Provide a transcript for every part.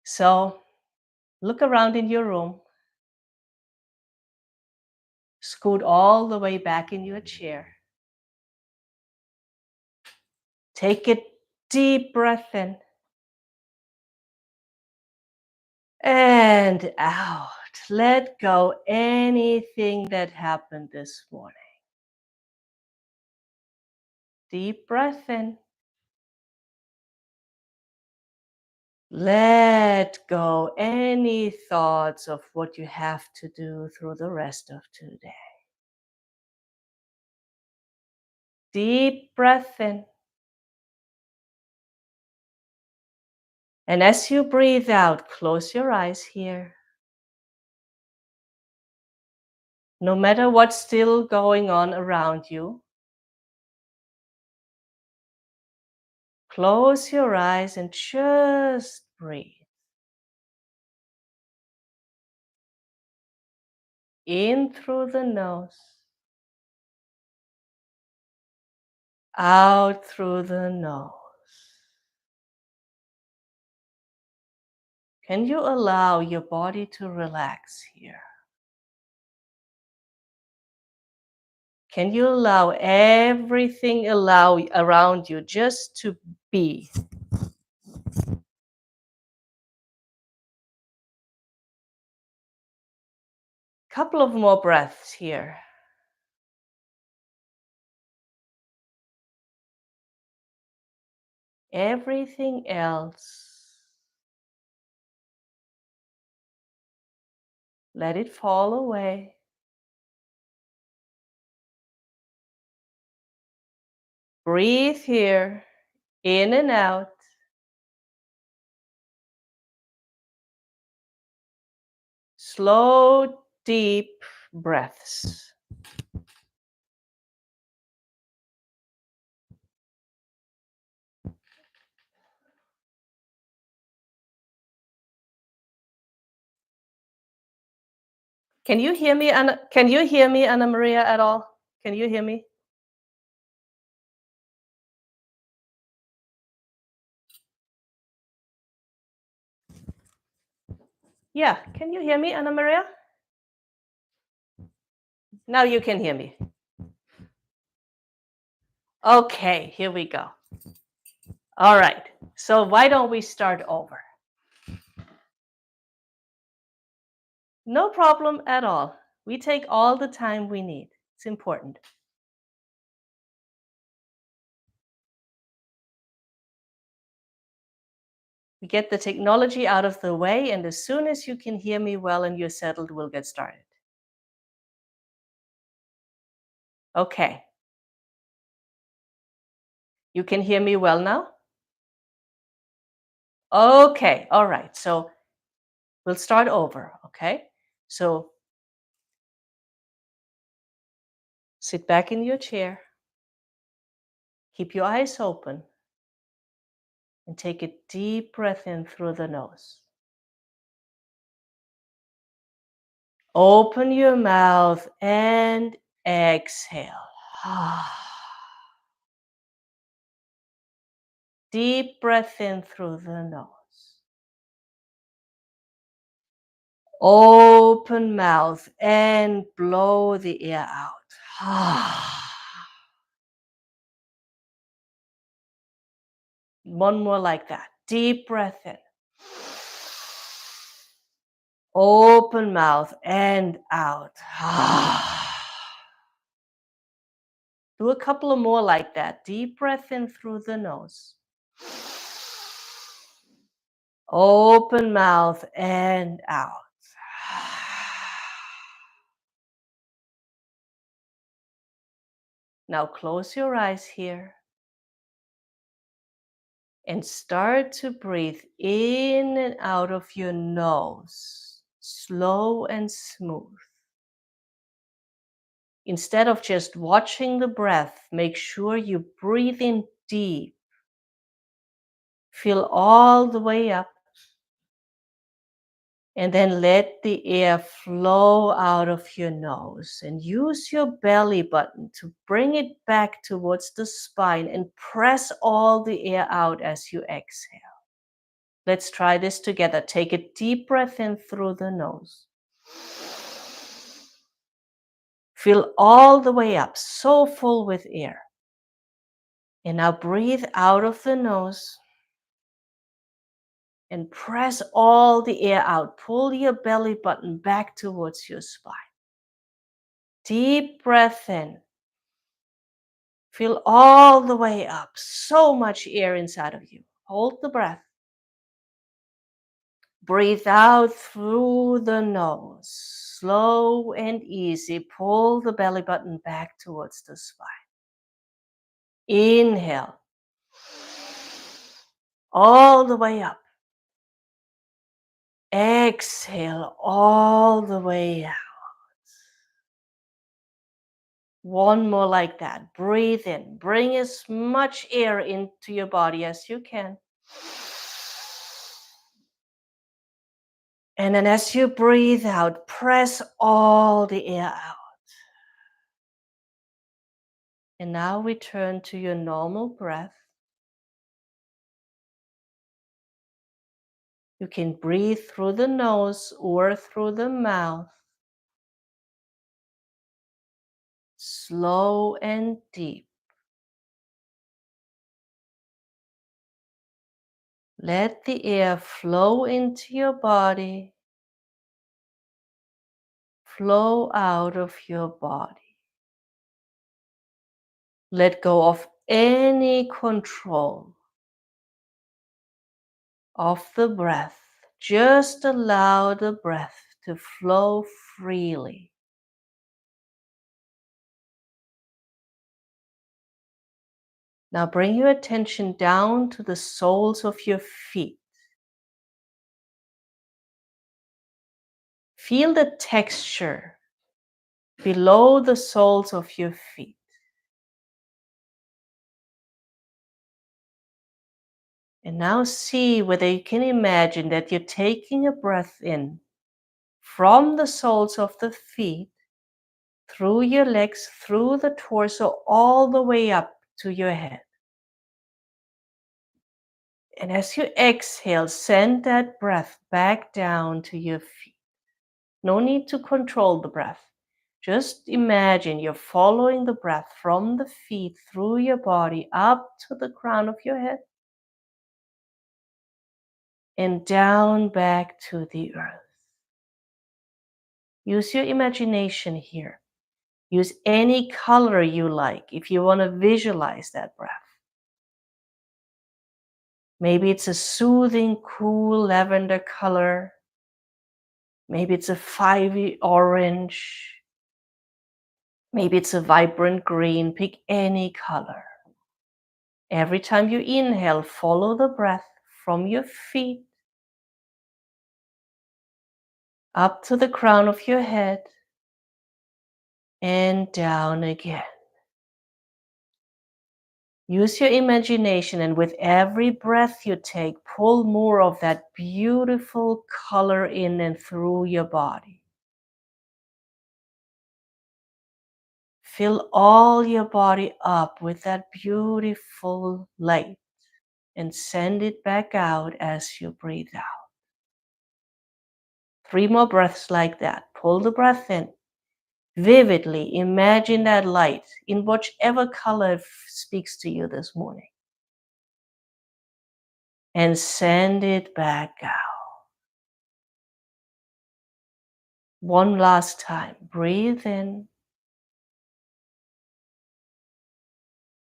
So look around in your room, scoot all the way back in your chair. Take a deep breath in and out. Let go anything that happened this morning. Deep breath in. Let go any thoughts of what you have to do through the rest of today. Deep breath in. And as you breathe out, close your eyes here. No matter what's still going on around you, close your eyes and just breathe. In through the nose, out through the nose. Can you allow your body to relax here? Can you allow everything around you just to be? Couple of more breaths here. Everything else, let it fall away. Breathe here, in and out. Slow, deep breaths. Can you hear me, Anna? Can you hear me, Anna Maria, at all? Can you hear me? Yeah, can you hear me, Anna Maria? Now you can hear me. Okay, here we go. All right, so why don't we start over? No problem at all. We take all the time we need. It's important. We get the technology out of the way, and as soon as you can hear me well and you're settled, we'll get started. Okay. You can hear me well now? Okay, all right. So we'll start over, okay? So sit back in your chair, keep your eyes open, and take a deep breath in through the nose. Open your mouth and exhale. Deep breath in through the nose. Open mouth and blow the air out. One more like that. Deep breath in. Open mouth and out. Do a couple of more like that. Deep breath in through the nose. Open mouth and out. Now close your eyes here and start to breathe in and out of your nose, slow and smooth. Instead of just watching the breath, make sure you breathe in deep. Fill all the way up. And then let the air flow out of your nose and use your belly button to bring it back towards the spine and press all the air out as you exhale. Let's try this together. Take a deep breath in through the nose. Fill all the way up, so full with air. And now breathe out of the nose and press all the air out. Pull your belly button back towards your spine. Deep breath in. Fill all the way up. So much air inside of you. Hold the breath. Breathe out through the nose. Slow and easy. Pull the belly button back towards the spine. Inhale. All the way up. Exhale all the way out. One more like that. Breathe in. Bring as much air into your body as you can. And then as you breathe out, press all the air out. And now return to your normal breath. You can breathe through the nose or through the mouth. Slow and deep. Let the air flow into your body, flow out of your body. Let go of any control of the breath. Just allow the breath to flow freely. Now bring your attention down to the soles of your feet. Feel the texture below the soles of your feet. And now see whether you can imagine that you're taking a breath in from the soles of the feet, through your legs, through the torso, all the way up to your head. And as you exhale, send that breath back down to your feet. No need to control the breath. Just imagine you're following the breath from the feet through your body up to the crown of your head and down back to the earth. Use your imagination here. Use any color you like if you want to visualize that breath. Maybe it's a soothing, cool lavender color. Maybe it's a fiery orange. Maybe it's a vibrant green. Pick any color. Every time you inhale, follow the breath from your feet up to the crown of your head and down again. Use your imagination, and with every breath you take, pull more of that beautiful color in and through your body. Fill all your body up with that beautiful light and send it back out as you breathe out. 3 more breaths like that. Pull the breath in. Vividly imagine that light in whichever color speaks to you this morning. And send it back out. One last time. Breathe in.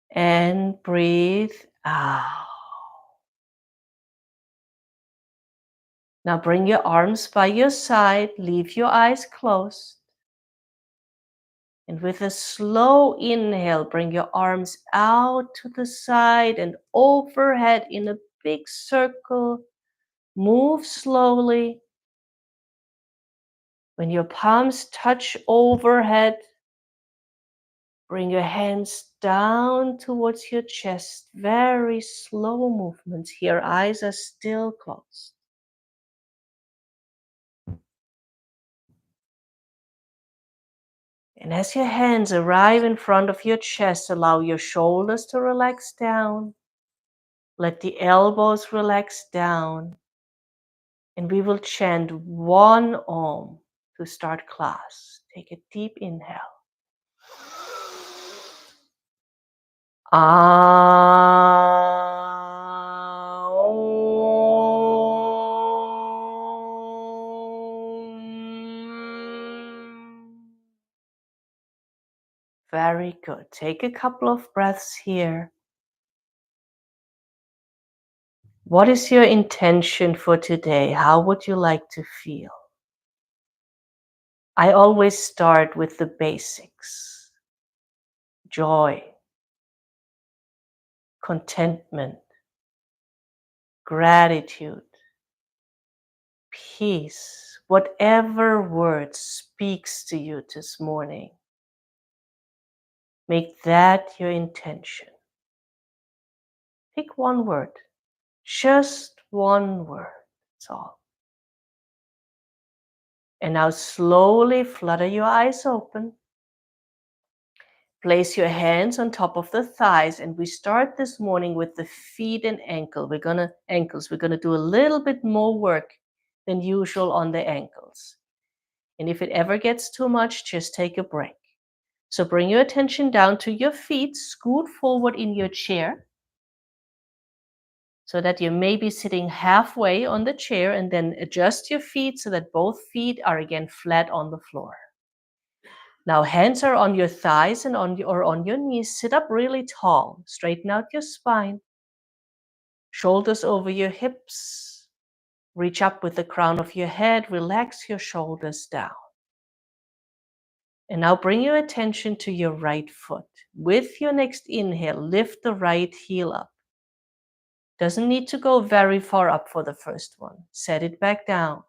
And breathe out. Now bring your arms by your side. Leave your eyes closed. And with a slow inhale, bring your arms out to the side and overhead in a big circle. Move slowly. When your palms touch overhead, bring your hands down towards your chest. Very slow movements here. Eyes are still closed. And as your hands arrive in front of your chest, allow your shoulders to relax down. Let the elbows relax down. And we will chant one Om to start class. Take a deep inhale. Very good. Take a couple of breaths here. What is your intention for today? How would you like to feel? I always start with the basics: joy, contentment, gratitude, peace. Whatever word speaks to you this morning, make that your intention. Pick one word, just one word, that's all. And now slowly flutter your eyes open. Place your hands on top of the thighs, and we start this morning with the feet and ankles. We're gonna do a little bit more work than usual on the ankles. And if it ever gets too much, just take a break. So bring your attention down to your feet, scoot forward in your chair so that you may be sitting halfway on the chair, and then adjust your feet so that both feet are again flat on the floor. Now hands are on your thighs and on your knees. Sit up really tall. Straighten out your spine. Shoulders over your hips. Reach up with the crown of your head. Relax your shoulders down. And now bring your attention to your right foot. With your next inhale, lift the right heel up. Doesn't need to go very far up for the first one. Set it back down.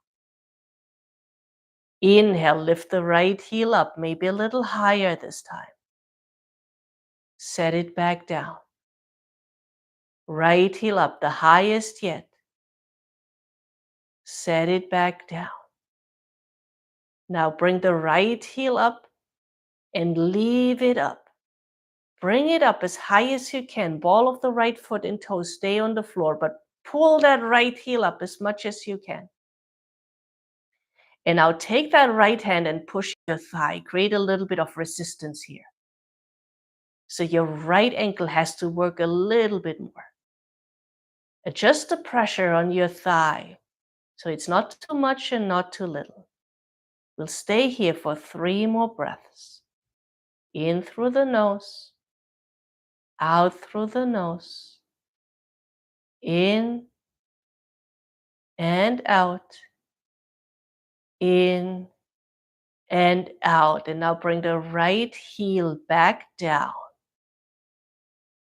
Inhale, lift the right heel up, maybe a little higher this time. Set it back down. Right heel up, the highest yet. Set it back down. Now bring the right heel up and leave it up. Bring it up as high as you can. Ball of the right foot and toes stay on the floor, but pull that right heel up as much as you can. And now take that right hand and push your thigh. Create a little bit of resistance here. So your right ankle has to work a little bit more. Adjust the pressure on your thigh so it's not too much and not too little. We'll stay here for 3 more breaths. In through the nose, out through the nose, in and out, in and out. And now bring the right heel back down.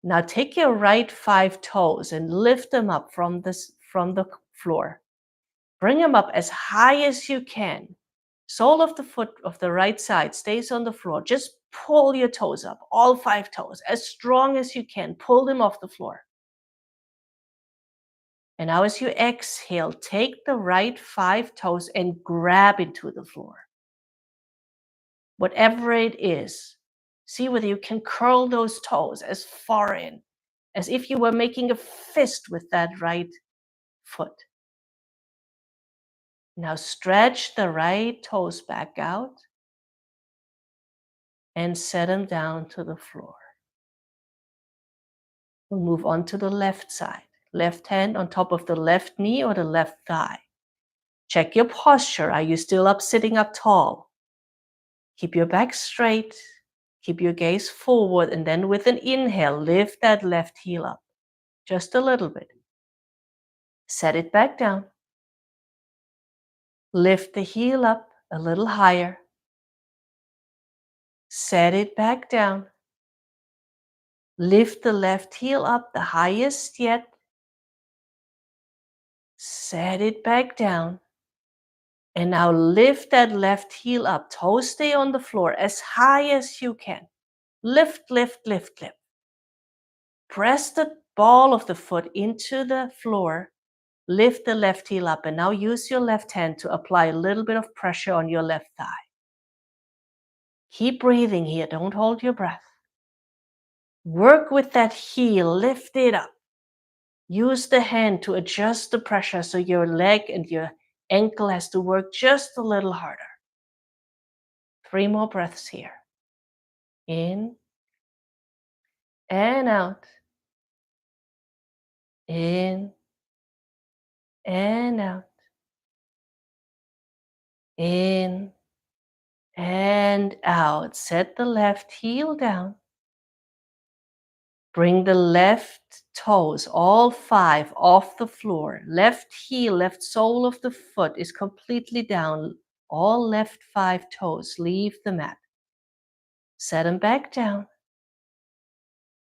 Now take your right 5 toes and lift them up from the floor. Bring them up as high as you can. Sole of the foot of the right side stays on the floor. Just pull your toes up, all 5 toes, as strong as you can. Pull them off the floor. And now as you exhale, take the right 5 toes and grab into the floor. Whatever it is, see whether you can curl those toes as far in, as if you were making a fist with that right foot. Now stretch the right toes back out and set them down to the floor. We'll move on to the left side. Left hand on top of the left knee or the left thigh. Check your posture. Are you still up, sitting up tall? Keep your back straight. Keep your gaze forward, and then with an inhale, lift that left heel up. Just a little bit. Set it back down. Lift the heel up a little higher. Set it back down. Lift the left heel up the highest yet. Set it back down. And now lift that left heel up. Toes stay on the floor as high as you can. Lift, lift, lift, lift. Press the ball of the foot into the floor. Lift the left heel up, and now use your left hand to apply a little bit of pressure on your left thigh. Keep breathing here. Don't hold your breath. Work with that heel. Lift it up. Use the hand to adjust the pressure so your leg and your ankle has to work just a little harder. 3 more breaths here. In and out. In and out. In and out. Set the left heel down. Bring the left toes, all 5, off the floor. Left heel, left sole of the foot is completely down. All left 5 toes leave the mat. Set them back down.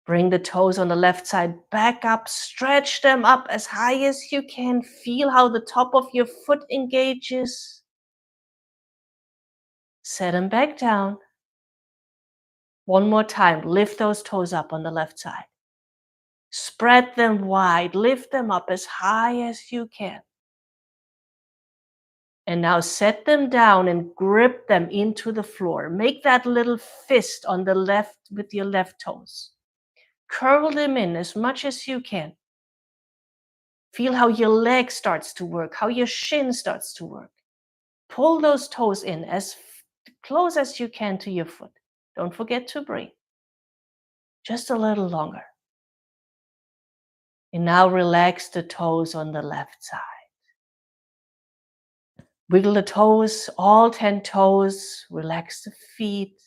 Bring the toes on the left side back up. Stretch them up as high as you can. Feel how the top of your foot engages. Set them back down. One more time. Lift those toes up on the left side. Spread them wide. Lift them up as high as you can. And now set them down and grip them into the floor. Make that little fist on the left with your left toes. Curl them in as much as you can. Feel how your leg starts to work, how your shin starts to work. Pull those toes in as close as you can to your foot. Don't forget to breathe. Just a little longer. And now relax the toes on the left side. Wiggle the toes, all 10 toes. Relax the feet.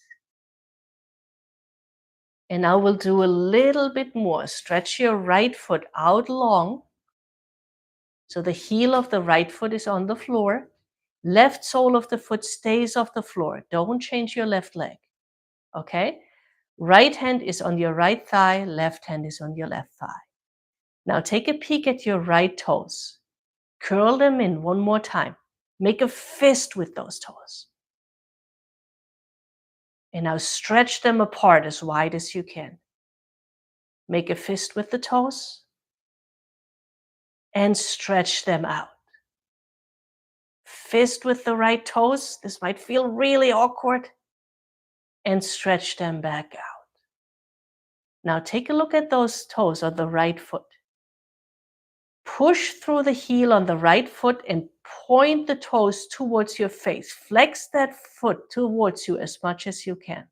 And now we'll do a little bit more. Stretch your right foot out long. So the heel of the right foot is on the floor. Left sole of the foot stays off the floor. Don't change your left leg. Okay? Right hand is on your right thigh. Left hand is on your left thigh. Now take a peek at your right toes. Curl them in one more time. Make a fist with those toes. And now stretch them apart as wide as you can. Make a fist with the toes. And stretch them out. Fist with the right toes. This might feel really awkward. And stretch them back out. Now take a look at those toes on the right foot. Push through the heel on the right foot and point the toes towards your face. Flex that foot towards you as much as you can.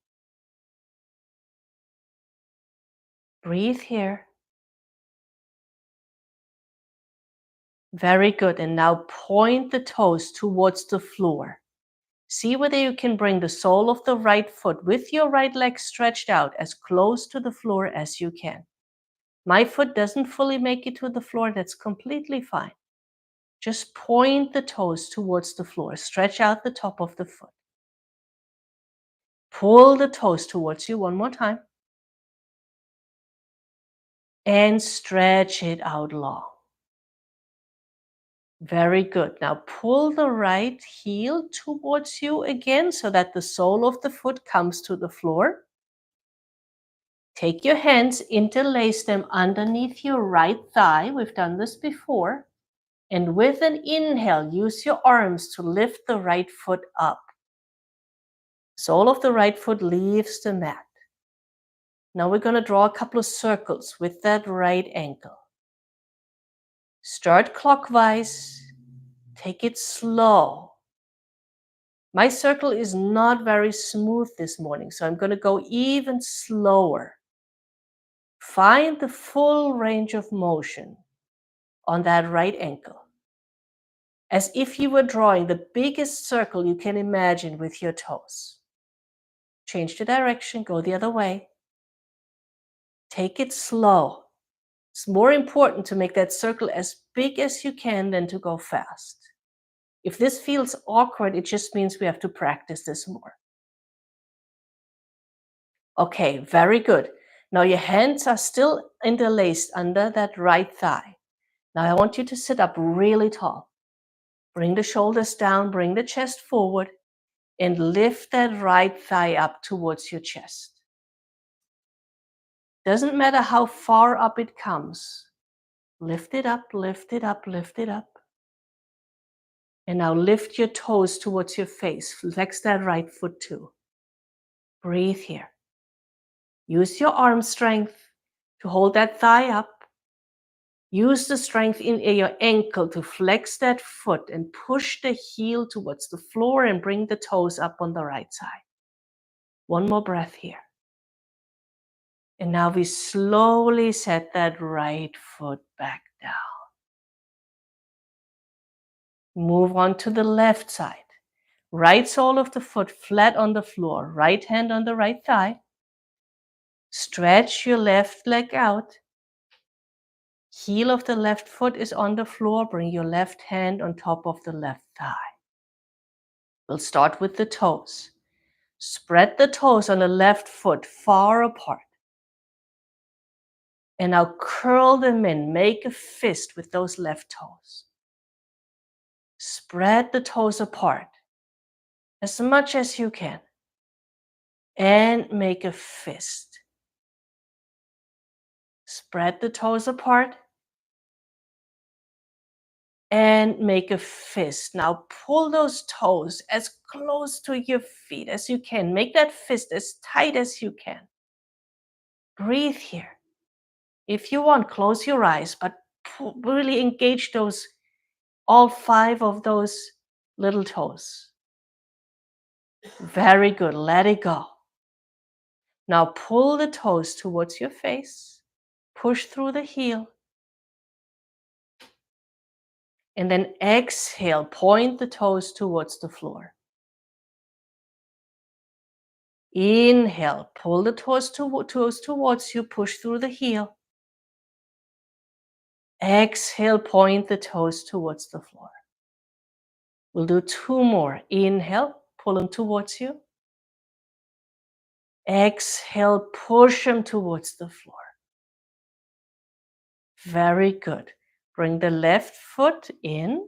Breathe here. Very good. And now point the toes towards the floor. See whether you can bring the sole of the right foot with your right leg stretched out as close to the floor as you can. My foot doesn't fully make it to the floor. That's completely fine. Just point the toes towards the floor. Stretch out the top of the foot. Pull the toes towards you one more time. And stretch it out long. Very good. Now pull the right heel towards you again so that the sole of the foot comes to the floor. Take your hands, interlace them underneath your right thigh. We've done this before. And with an inhale, use your arms to lift the right foot up. Sole of the right foot leaves the mat. Now we're going to draw a couple of circles with that right ankle. Start clockwise. Take it slow. My circle is not very smooth this morning, so I'm going to go even slower. Find the full range of motion on that right ankle, as if you were drawing the biggest circle you can imagine with your toes. Change the direction, go the other way. Take it slow. It's more important to make that circle as big as you can than to go fast. If this feels awkward, it just means we have to practice this more. Okay, very good. Now your hands are still interlaced under that right thigh. Now I want you to sit up really tall. Bring the shoulders down, bring the chest forward, and lift that right thigh up towards your chest. Doesn't matter how far up it comes. Lift it up, lift it up, lift it up. And now lift your toes towards your face. Flex that right foot too. Breathe here. Use your arm strength to hold that thigh up. Use the strength in your ankle to flex that foot and push the heel towards the floor and bring the toes up on the right side. One more breath here. And now we slowly set that right foot back down. Move on to the left side. Right sole of the foot flat on the floor. Right hand on the right thigh. Stretch your left leg out. Heel of the left foot is on the floor. Bring your left hand on top of the left thigh. We'll start with the toes. Spread the toes on the left foot far apart. And now curl them in. Make a fist with those left toes. Spread the toes apart as much as you can. And make a fist. Spread the toes apart. And make a fist. Now pull those toes as close to your feet as you can. Make that fist as tight as you can. Breathe here. If you want, close your eyes, but really engage all 5 of those little toes. Very good. Let it go. Now pull the toes towards your face. Push through the heel. And then exhale. Point the toes towards the floor. Inhale. Pull the toes towards you. Push through the heel. Exhale. Point the toes towards the floor. We'll do 2 more. Inhale. Pull them towards you. Exhale, push them towards the floor. Very good. Bring the left foot in.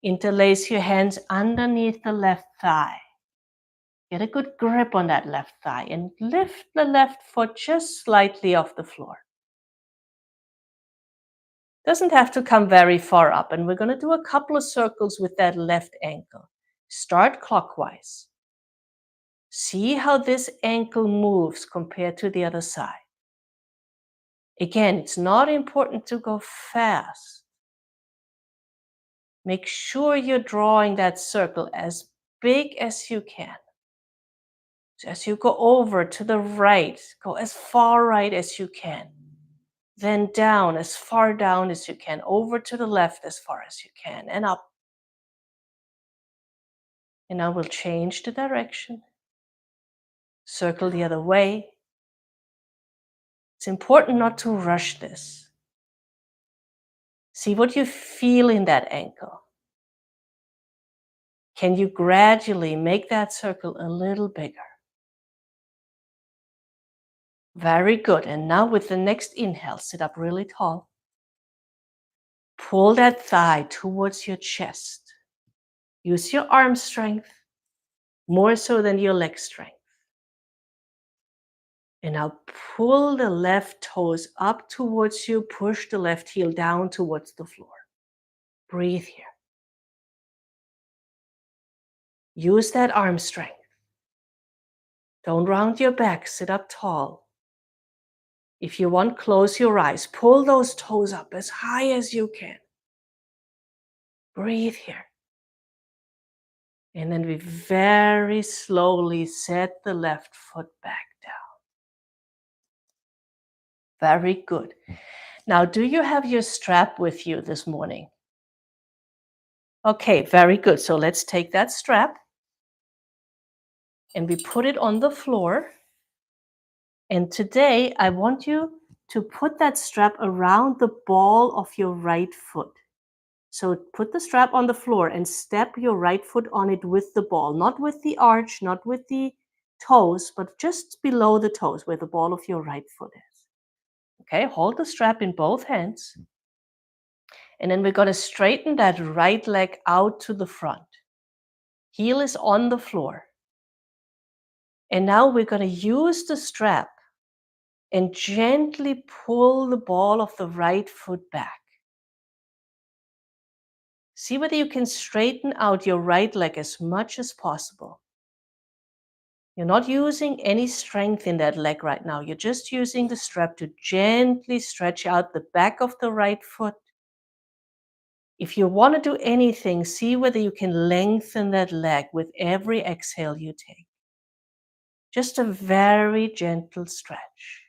Interlace your hands underneath the left thigh. Get a good grip on that left thigh and lift the left foot just slightly off the floor. Doesn't have to come very far up, and we're going to do a couple of circles with that left ankle. Start clockwise. See how this ankle moves compared to the other side. Again, it's not important to go fast. Make sure you're drawing that circle as big as you can. So as you go over to the right, go as far right as you can. Then down, as far down as you can. Over to the left as far as you can. And up. And now we'll change the direction. Circle the other way. It's important not to rush this. See what you feel in that ankle. Can you gradually make that circle a little bigger? Very good. And now with the next inhale, sit up really tall. Pull that thigh towards your chest. Use your arm strength more so than your leg strength. And now pull the left toes up towards you. Push the left heel down towards the floor. Breathe here. Use that arm strength. Don't round your back. Sit up tall. If you want, close your eyes. Pull those toes up as high as you can. Breathe here. And then we very slowly set the left foot back down. Very good. Now, do you have your strap with you this morning? Okay, very good. So let's take that strap and we put it on the floor. And today I want you to put that strap around the ball of your right foot. So put the strap on the floor and step your right foot on it with the ball, not with the arch, not with the toes, but just below the toes where the ball of your right foot is. Okay, hold the strap in both hands. And then we're going to straighten that right leg out to the front. Heel is on the floor. And now we're going to use the strap and gently pull the ball of the right foot back. See whether you can straighten out your right leg as much as possible. You're not using any strength in that leg right now. You're just using the strap to gently stretch out the back of the right foot. If you want to do anything, see whether you can lengthen that leg with every exhale you take. Just a very gentle stretch.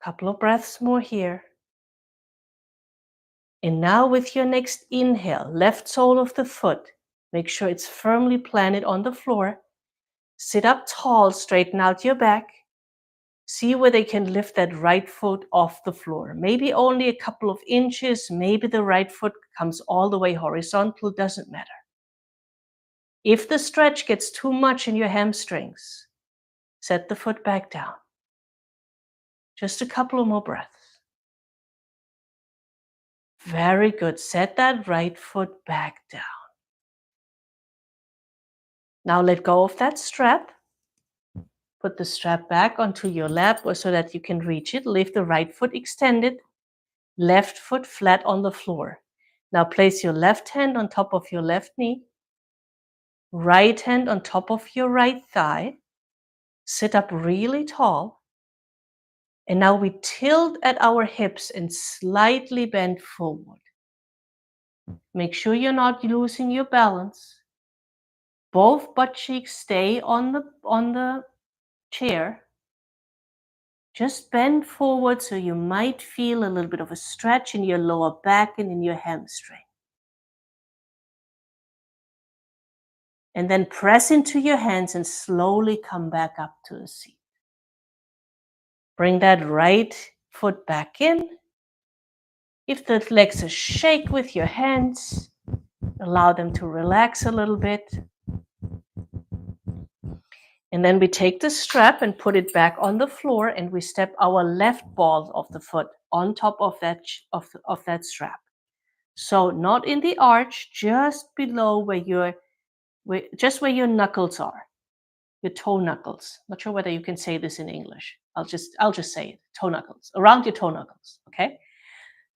Couple of breaths more here. And now with your next inhale, left sole of the foot, make sure it's firmly planted on the floor. Sit up tall, straighten out your back. See whether you can lift that right foot off the floor. Maybe only a couple of inches, maybe the right foot comes all the way horizontal, doesn't matter. If the stretch gets too much in your hamstrings, set the foot back down. Just a couple of more breaths. Very good. Set that right foot back down. Now let go of that strap. Put the strap back onto your lap so that you can reach it. Leave the right foot extended, left foot flat on the floor. Now place your left hand on top of your left knee, right hand on top of your right thigh. Sit up really tall. And now we tilt at our hips and slightly bend forward. Make sure you're not losing your balance. Both butt cheeks stay on the chair. Just bend forward so you might feel a little bit of a stretch in your lower back and in your hamstring. And then press into your hands and slowly come back up to the seat. Bring that right foot back in. Give the legs a shake with your hands. Allow them to relax a little bit. And then we take the strap and put it back on the floor, and we step our left ball of the foot on top of that strap. So not in the arch, just below where your knuckles are, your toe knuckles. Not sure whether you can say this in English. I'll just say it. Toe knuckles, around your toe knuckles. Okay.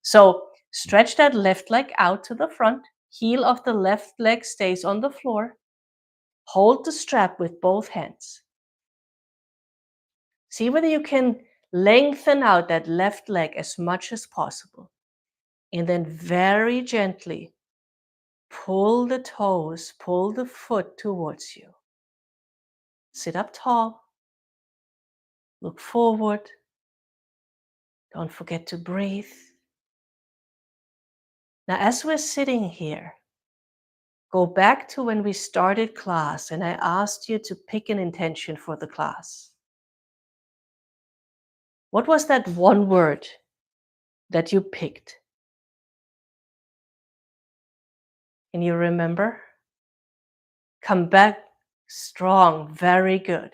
So stretch that left leg out to the front. Heel of the left leg stays on the floor. Hold the strap with both hands. See whether you can lengthen out that left leg as much as possible. And then very gently pull the toes, pull the foot towards you. Sit up tall. Look forward. Don't forget to breathe. Now, as we're sitting here, go back to when we started class and I asked you to pick an intention for the class. What was that one word that you picked? Can you remember? Come back strong. Very good.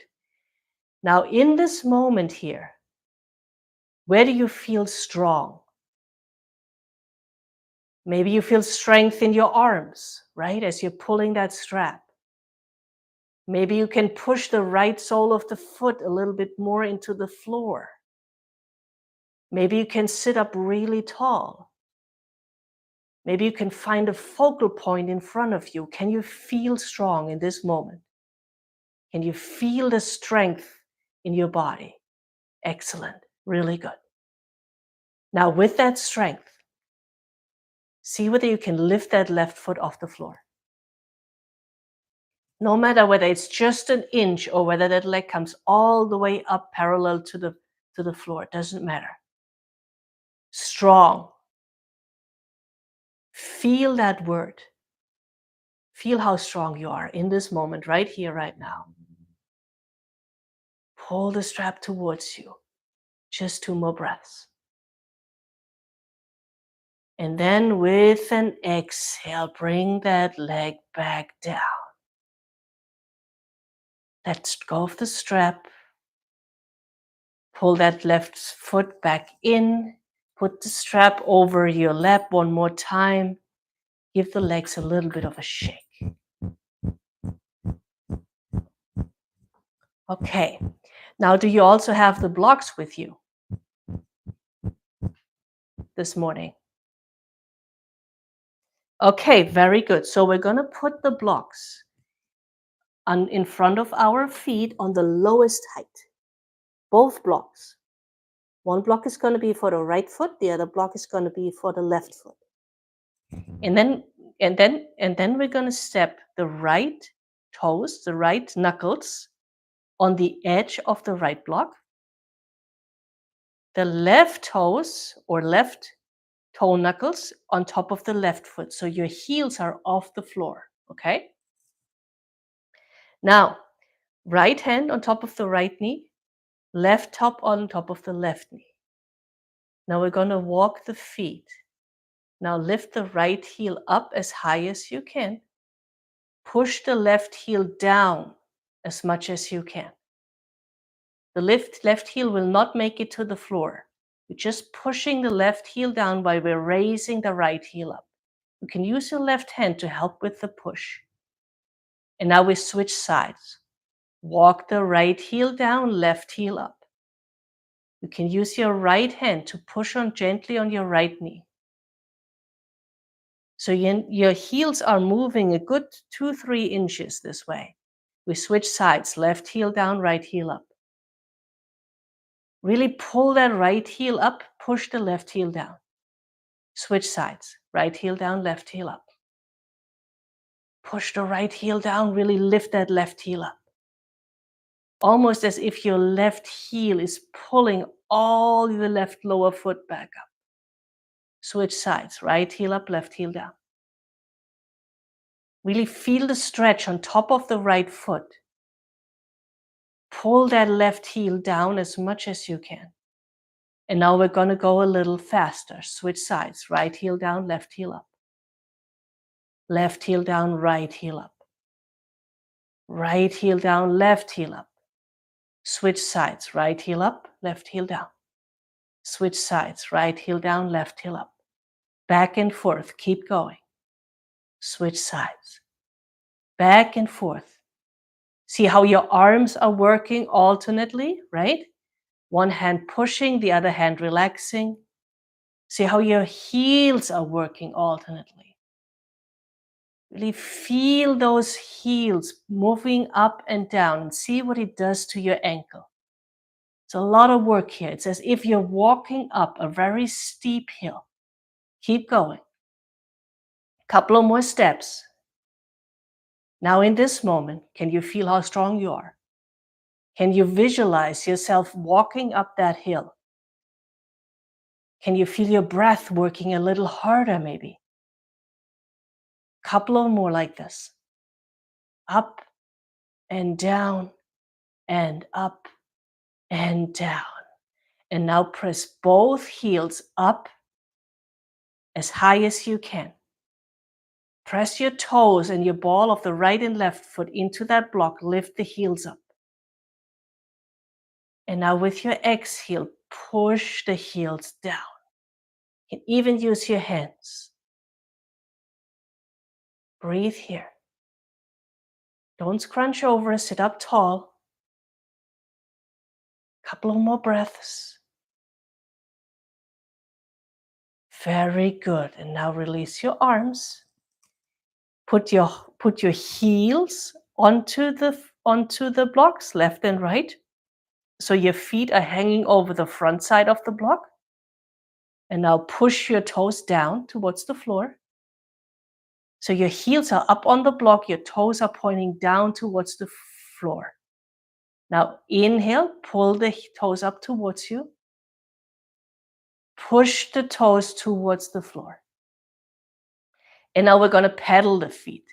Now, in this moment here, where do you feel strong? Maybe you feel strength in your arms, right? As you're pulling that strap. Maybe you can push the right sole of the foot a little bit more into the floor. Maybe you can sit up really tall. Maybe you can find a focal point in front of you. Can you feel strong in this moment? Can you feel the strength in your body? Excellent. Really good. Now, with that strength, see whether you can lift that left foot off the floor. No matter whether it's just an inch or whether that leg comes all the way up parallel to the floor, it doesn't matter. Strong. Feel that word. Feel how strong you are in this moment, right here, right now. Pull the strap towards you. Just 2 more breaths. And then with an exhale, bring that leg back down. Let go of the strap. Pull that left foot back in. Put the strap over your lap one more time. Give the legs a little bit of a shake. Okay. Now, do you also have the blocks with you this morning? Okay, very good. So we're going to put the blocks in front of our feet on the lowest height. Both blocks. One block is going to be for the right foot, the other block is going to be for the left foot. And then we're going to step the right toes, the right knuckles on the edge of the right block. The left toes or left toe knuckles on top of the left foot. So your heels are off the floor, okay? Now, right hand on top of the right knee, left top on top of the left knee. Now we're going to walk the feet. Now lift the right heel up as high as you can. Push the left heel down as much as you can. The left heel will not make it to the floor. You're just pushing the left heel down while we're raising the right heel up. You can use your left hand to help with the push. And now we switch sides. Walk the right heel down, left heel up. You can use your right hand to push on gently on your right knee. So your heels are moving a good 2-3 inches this way. We switch sides, left heel down, right heel up. Really pull that right heel up, push the left heel down. Switch sides, right heel down, left heel up. Push the right heel down, really lift that left heel up. Almost as if your left heel is pulling all the left lower foot back up. Switch sides, right heel up, left heel down. Really feel the stretch on top of the right foot. Pull that left heel down as much as you can. And now we're going to go a little faster. Switch sides, right heel down, left heel up. Left heel down, right heel up. Right heel down, left heel up. Switch sides, right heel up, left heel down. Switch sides, right heel down, left heel up. Back and forth, keep going. Switch sides. Back and forth. See how your arms are working alternately, right? One hand pushing, the other hand relaxing. See how your heels are working alternately. Really feel those heels moving up and down and see what it does to your ankle. It's a lot of work here. It's as if you're walking up a very steep hill. Keep going. Couple of more steps. Now in this moment, can you feel how strong you are? Can you visualize yourself walking up that hill? Can you feel your breath working a little harder maybe? Couple of more like this. Up and down and up and down. And now press both heels up as high as you can. Press your toes and your ball of the right and left foot into that block. Lift the heels up. And now with your exhale, push the heels down. You can even use your hands. Breathe here. Don't scrunch over, sit up tall. Couple of more breaths. Very good. And now release your arms. Put your heels onto the blocks, left and right. So your feet are hanging over the front side of the block. And now push your toes down towards the floor. So your heels are up on the block, your toes are pointing down towards the floor. Now inhale, pull the toes up towards you. Push the toes towards the floor. And now we're going to pedal the feet.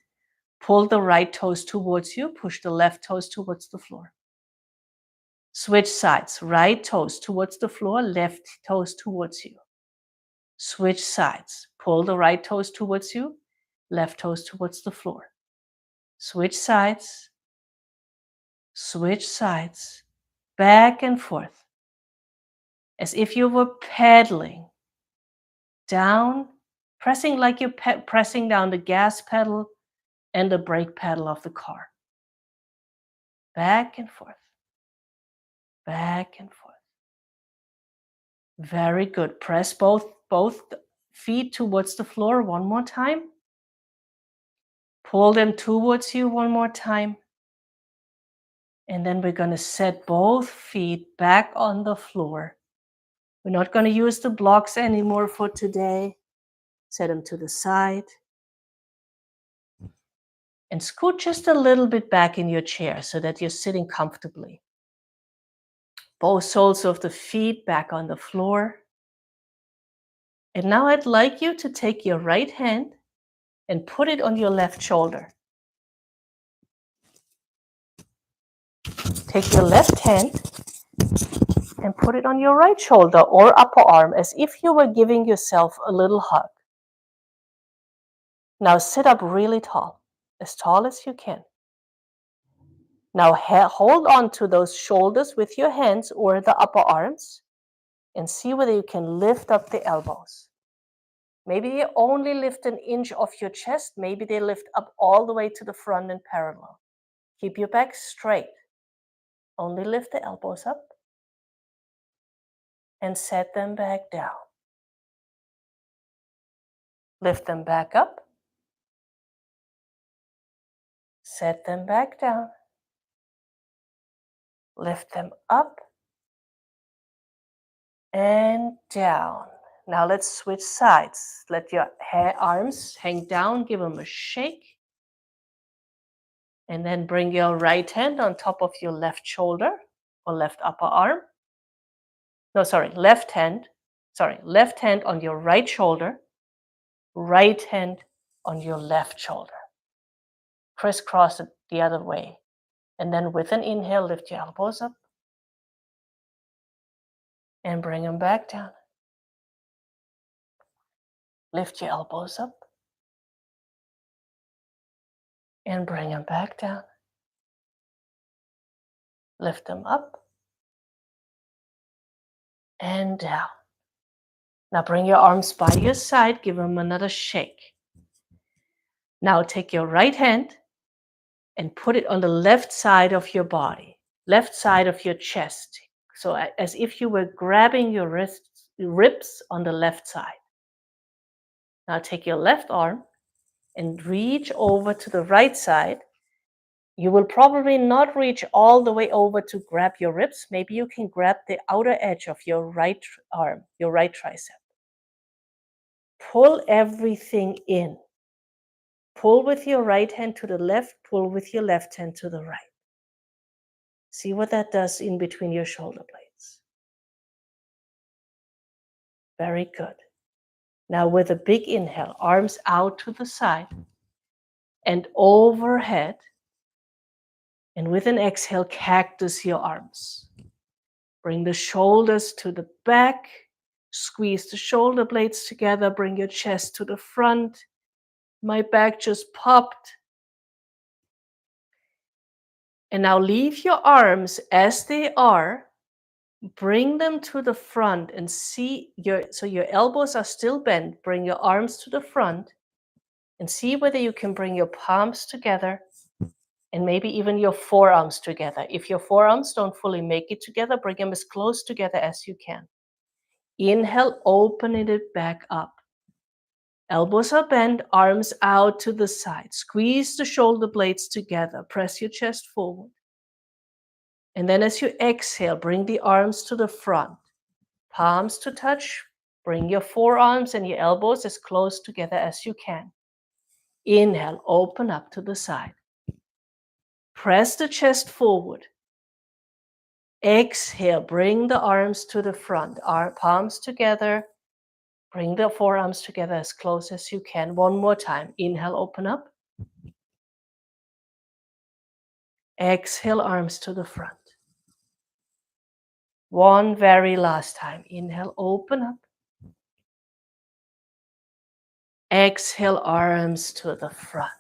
Pull the right toes towards you, push the left toes towards the floor. Switch sides, right toes towards the floor, left toes towards you. Switch sides, pull the right toes towards you, left toes towards the floor. Switch sides, back and forth, as if you were pedaling down, pressing like you're pressing down the gas pedal and the brake pedal of the car. Back and forth, back and forth. Very good. Press both feet towards the floor one more time. Pull them towards you one more time. And then we're going to set both feet back on the floor. We're not going to use the blocks anymore for today. Set them to the side. And scoot just a little bit back in your chair so that you're sitting comfortably. Both soles of the feet back on the floor. And now I'd like you to take your right hand and put it on your left shoulder. Take your left hand and put it on your right shoulder or upper arm as if you were giving yourself a little hug. Now sit up really tall as you can. Now hold on to those shoulders with your hands or the upper arms and see whether you can lift up the elbows. Maybe they only lift an inch off your chest. Maybe they lift up all the way to the front and parallel. Keep your back straight. Only lift the elbows up and set them back down. Lift them back up. Set them back down. Lift them up and down. Now let's switch sides. Let your arms hang down. Give them a shake. And then bring your right hand on top of your left shoulder or left upper arm. No, sorry, left hand. Sorry, left hand on your right shoulder. Right hand on your left shoulder. Crisscross it the other way. And then with an inhale, lift your elbows up. And bring them back down. Lift your elbows up. And bring them back down. Lift them up. And down. Now bring your arms by your side. Give them another shake. Now take your right hand and put it on the left side of your body. Left side of your chest. So as if you were grabbing your ribs on the left side. Now take your left arm and reach over to the right side. You will probably not reach all the way over to grab your ribs. Maybe you can grab the outer edge of your right arm, your right tricep. Pull everything in. Pull with your right hand to the left, pull with your left hand to the right. See what that does in between your shoulder blades. Very good. Now with a big inhale, arms out to the side and overhead. And with an exhale, cactus your arms. Bring the shoulders to the back. Squeeze the shoulder blades together. Bring your chest to the front. My back just popped. And now leave your arms as they are. Bring them to the front and see so your elbows are still bent. Bring your arms to the front and see whether you can bring your palms together and maybe even your forearms together. If your forearms don't fully make it together, bring them as close together as you can. Inhale, opening it back up. Elbows are bent, arms out to the side. Squeeze the shoulder blades together. Press your chest forward. And then as you exhale, bring the arms to the front. Palms to touch. Bring your forearms and your elbows as close together as you can. Inhale, open up to the side. Press the chest forward. Exhale, bring the arms to the front. Palms together. Bring the forearms together as close as you can. One more time. Inhale, open up. Exhale, arms to the front. One very last time. Inhale, open up. Exhale, arms to the front.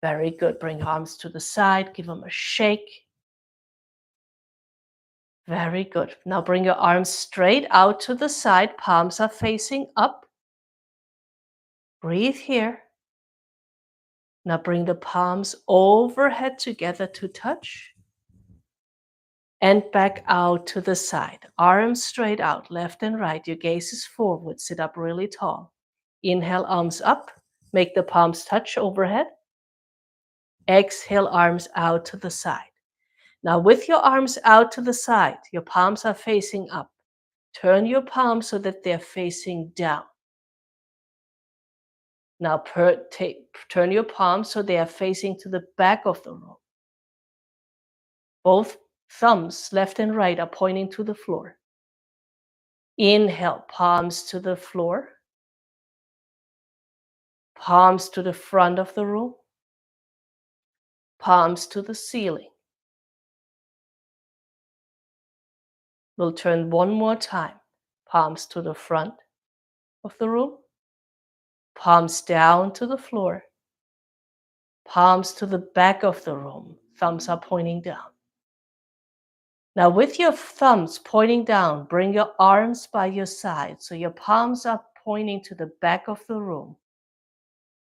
Very good. Bring arms to the side. Give them a shake. Very good. Now bring your arms straight out to the side. Palms are facing up. Breathe here. Now bring the palms overhead together to touch. And back out to the side. Arms straight out, left and right. Your gaze is forward. Sit up really tall. Inhale, arms up. Make the palms touch overhead. Exhale, arms out to the side. Now with your arms out to the side, your palms are facing up. Turn your palms so that they're facing down. Now turn your palms so they are facing to the back of the room. Both thumbs, left and right, are pointing to the floor. Inhale, palms to the floor. Palms to the front of the room. Palms to the ceiling. We'll turn one more time. Palms to the front of the room. Palms down to the floor. Palms to the back of the room. Thumbs are pointing down. Now with your thumbs pointing down, bring your arms by your side so your palms are pointing to the back of the room.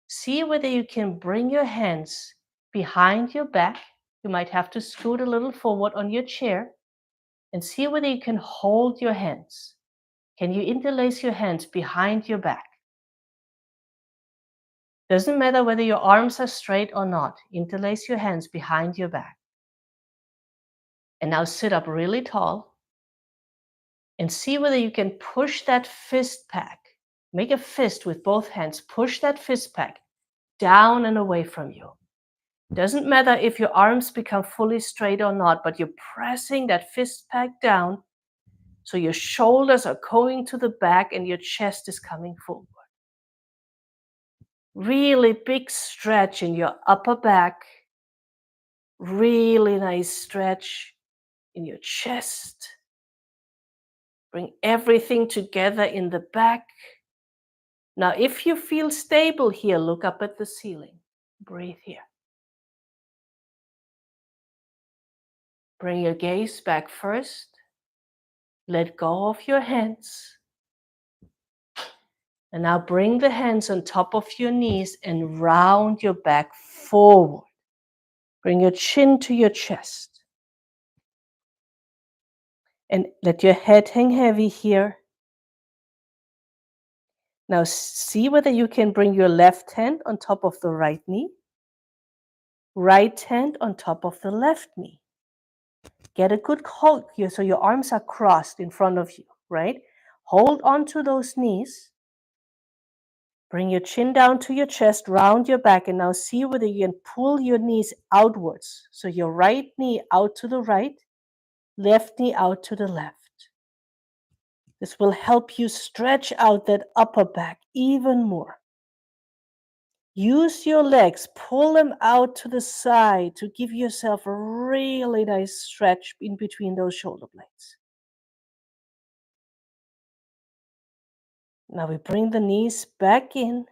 See whether you can bring your hands behind your back. You might have to scoot a little forward on your chair and see whether you can hold your hands. Can you interlace your hands behind your back? Doesn't matter whether your arms are straight or not. Interlace your hands behind your back. And now sit up really tall and see whether you can push that fist pack. Make a fist with both hands. Push that fist pack down and away from you. Doesn't matter if your arms become fully straight or not, but you're pressing that fist pack down so your shoulders are going to the back and your chest is coming forward. Really big stretch in your upper back. Really nice stretch in your chest. Bring everything together in the back. Now, if you feel stable here, look up at the ceiling. Breathe here. Bring your gaze back first. Let go of your hands. And now bring the hands on top of your knees and round your back forward. Bring your chin to your chest. And let your head hang heavy here. Now see whether you can bring your left hand on top of the right knee. Right hand on top of the left knee. Get a good hold here so your arms are crossed in front of you, right? Hold on to those knees. Bring your chin down to your chest, round your back, and now see whether you can pull your knees outwards. So your right knee out to the right, left knee out to the left. This will help you stretch out that upper back even more. Use your legs, pull them out to the side to give yourself a really nice stretch in between those shoulder blades. Now we bring the knees back in.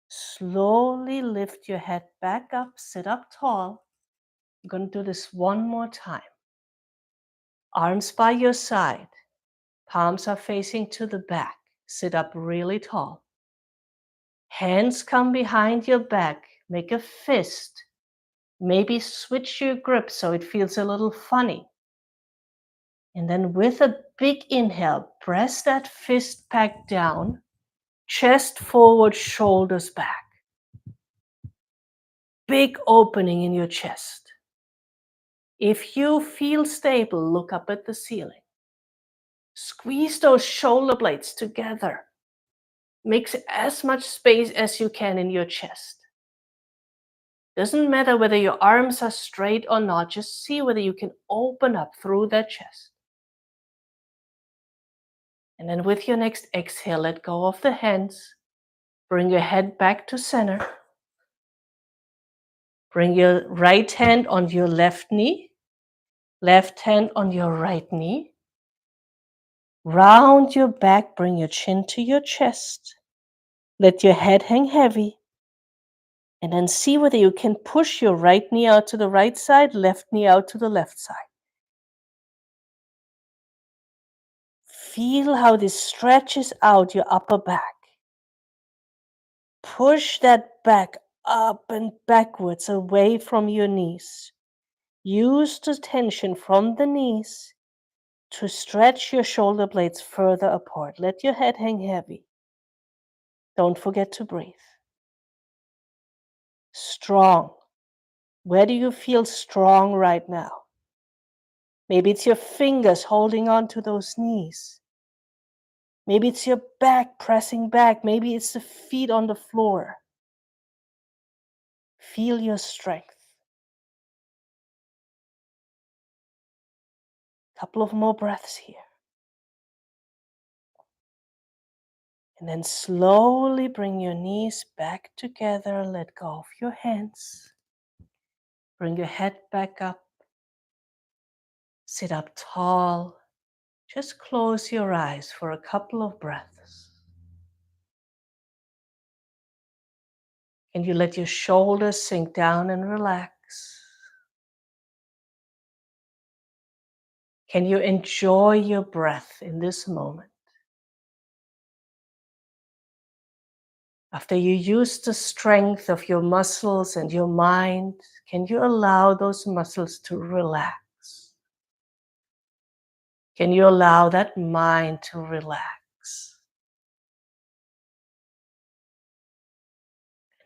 Slowly lift your head back up, sit up tall. I'm going to do this one more time. Arms by your side. Palms are facing to the back. Sit up really tall. Hands come behind your back. Make a fist. Maybe switch your grip so it feels a little funny. And then with a big inhale, press that fist back down. Chest forward, shoulders back. Big opening in your chest. If you feel stable, look up at the ceiling. Squeeze those shoulder blades together. Make as much space as you can in your chest. Doesn't matter whether your arms are straight or not, just see whether you can open up through that chest. And then with your next exhale, let go of the hands. Bring your head back to center. Bring your right hand on your left knee. Left hand on your right knee. Round your back, bring your chin to your chest. Let your head hang heavy. And then see whether you can push your right knee out to the right side, left knee out to the left side. Feel how this stretches out your upper back. Push that back up and backwards away from your knees. Use the tension from the knees to stretch your shoulder blades further apart. Let your head hang heavy. Don't forget to breathe. Strong. Where do you feel strong right now? Maybe it's your fingers holding on to those knees. Maybe it's your back pressing back. Maybe it's the feet on the floor. Feel your strength. Couple of more breaths here. And then slowly bring your knees back together. Let go of your hands. Bring your head back up. Sit up tall. Just close your eyes for a couple of breaths. Can you let your shoulders sink down and relax? Can you enjoy your breath in this moment? After you use the strength of your muscles and your mind, can you allow those muscles to relax? Can you allow that mind to relax?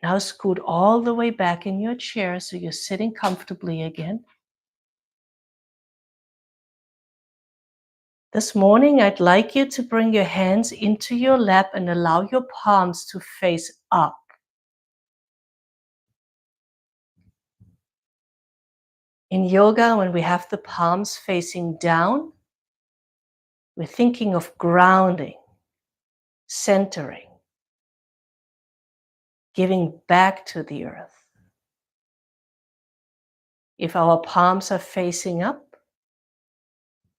Now scoot all the way back in your chair so you're sitting comfortably again. This morning, I'd like you to bring your hands into your lap and allow your palms to face up. In yoga, when we have the palms facing down, we're thinking of grounding, centering, giving back to the earth. If our palms are facing up,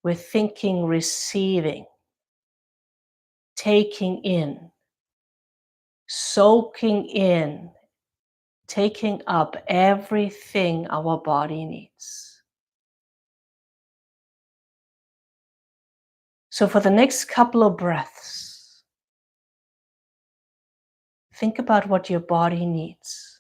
we're thinking receiving, taking in, soaking in, taking up everything our body needs. So for the next couple of breaths, think about what your body needs.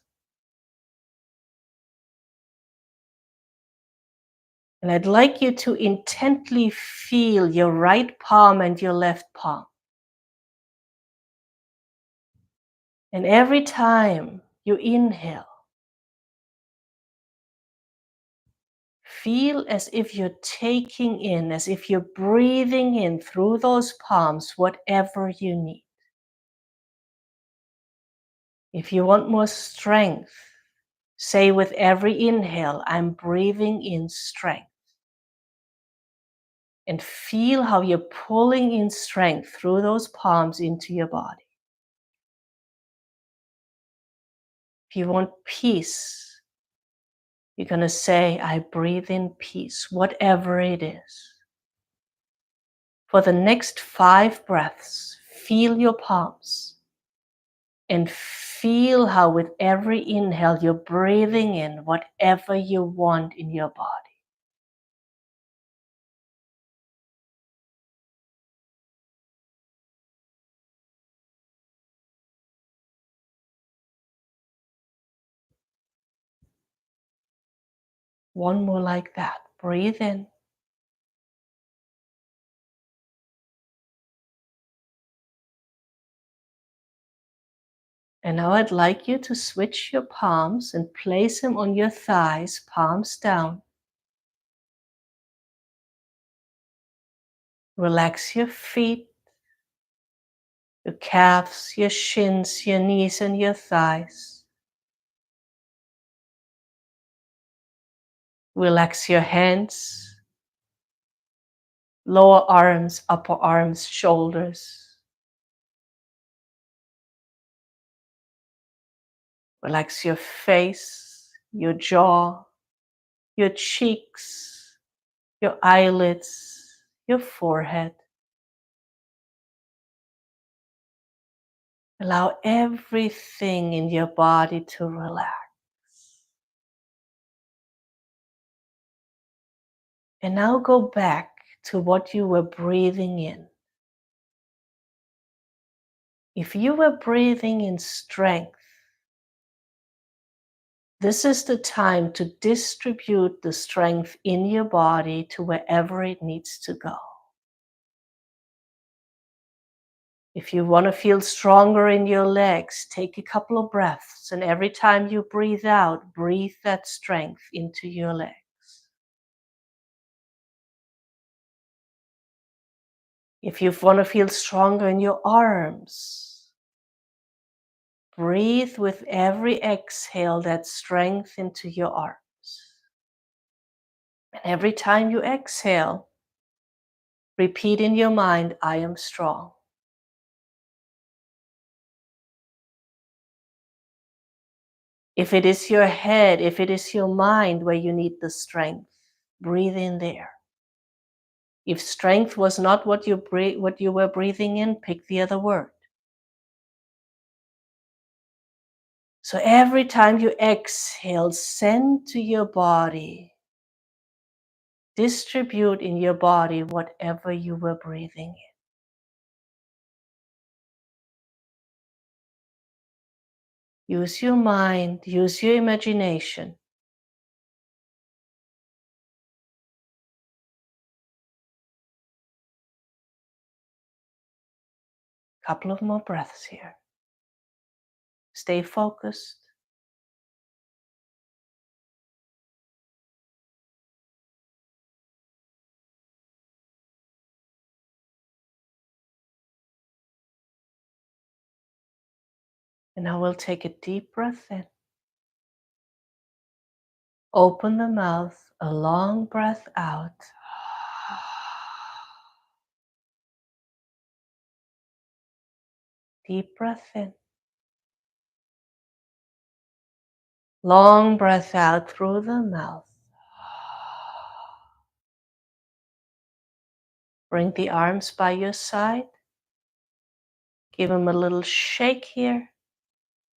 And I'd like you to intently feel your right palm and your left palm. And every time you inhale, feel as if you're taking in, as if you're breathing in through those palms, whatever you need. If you want more strength, say with every inhale, I'm breathing in strength. And feel how you're pulling in strength through those palms into your body. If you want peace, you're going to say, I breathe in peace, whatever it is. For the next 5 breaths, feel your palms and feel how with every inhale you're breathing in whatever you want in your body. One more like that. Breathe in. And now I'd like you to switch your palms and place them on your thighs, palms down. Relax your feet, your calves, your shins, your knees, and your thighs. Relax your hands, lower arms, upper arms, shoulders. Relax your face, your jaw, your cheeks, your eyelids, your forehead. Allow everything in your body to relax. And now go back to what you were breathing in. If you were breathing in strength, this is the time to distribute the strength in your body to wherever it needs to go. If you want to feel stronger in your legs, take a couple of breaths, and every time you breathe out, breathe that strength into your legs. If you want to feel stronger in your arms, breathe with every exhale that strength into your arms. And every time you exhale, repeat in your mind, I am strong. If it is your head, if it is your mind where you need the strength, breathe in there. If strength was not what you were breathing in, pick the other word. So every time you exhale, send to your body, distribute in your body whatever you were breathing in. Use your mind, use your imagination. Couple of more breaths here. Stay focused. And now we'll take a deep breath in. Open the mouth, a long breath out. Deep breath in. Long breath out through the mouth. Bring the arms by your side. Give them a little shake here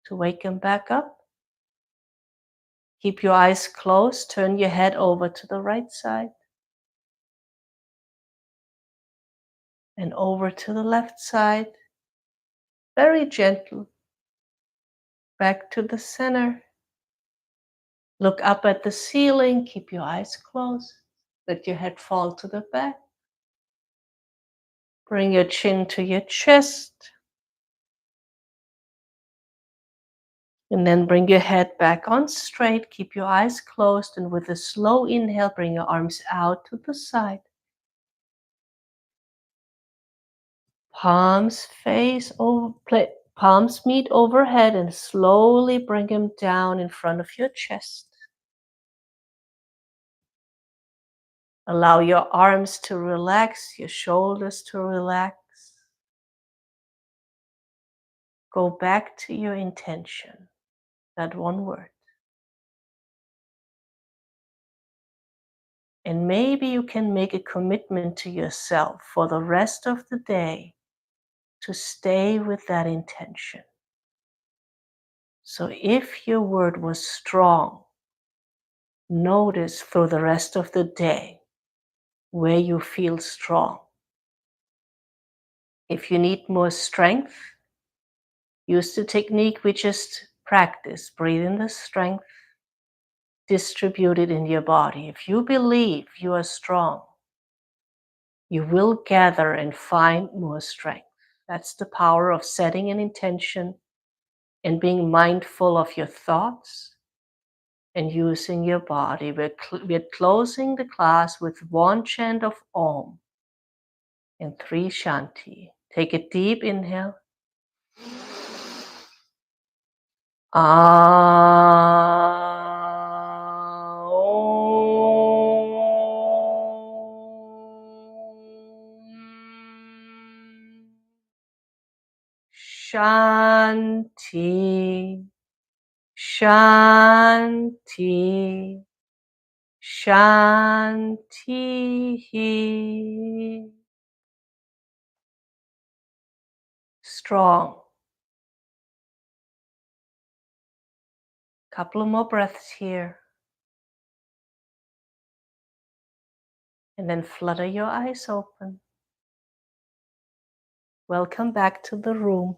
to wake them back up. Keep your eyes closed. Turn your head over to the right side. And over to the left side. Very gentle. Back to the center. Look up at the ceiling. Keep your eyes closed. Let your head fall to the back. Bring your chin to your chest. And then bring your head back on straight. Keep your eyes closed. And with a slow inhale, bring your arms out to the side. Palms palms meet overhead and slowly bring them down in front of your chest. Allow your arms to relax, your shoulders to relax. Go back to your intention, that one word. And maybe you can make a commitment to yourself for the rest of the day to stay with that intention. So if your word was strong, notice through the rest of the day where you feel strong. If you need more strength, use the technique we just practiced. Breathe in the strength, distribute it in your body. If you believe you are strong, you will gather and find more strength. That's the power of setting an intention and being mindful of your thoughts and using your body. We're closing the class with one chant of Om and 3 Shanti. Take a deep inhale. Shanti, Shanti, Shanti. Strong. Couple of more breaths here. And then flutter your eyes open. Welcome back to the room.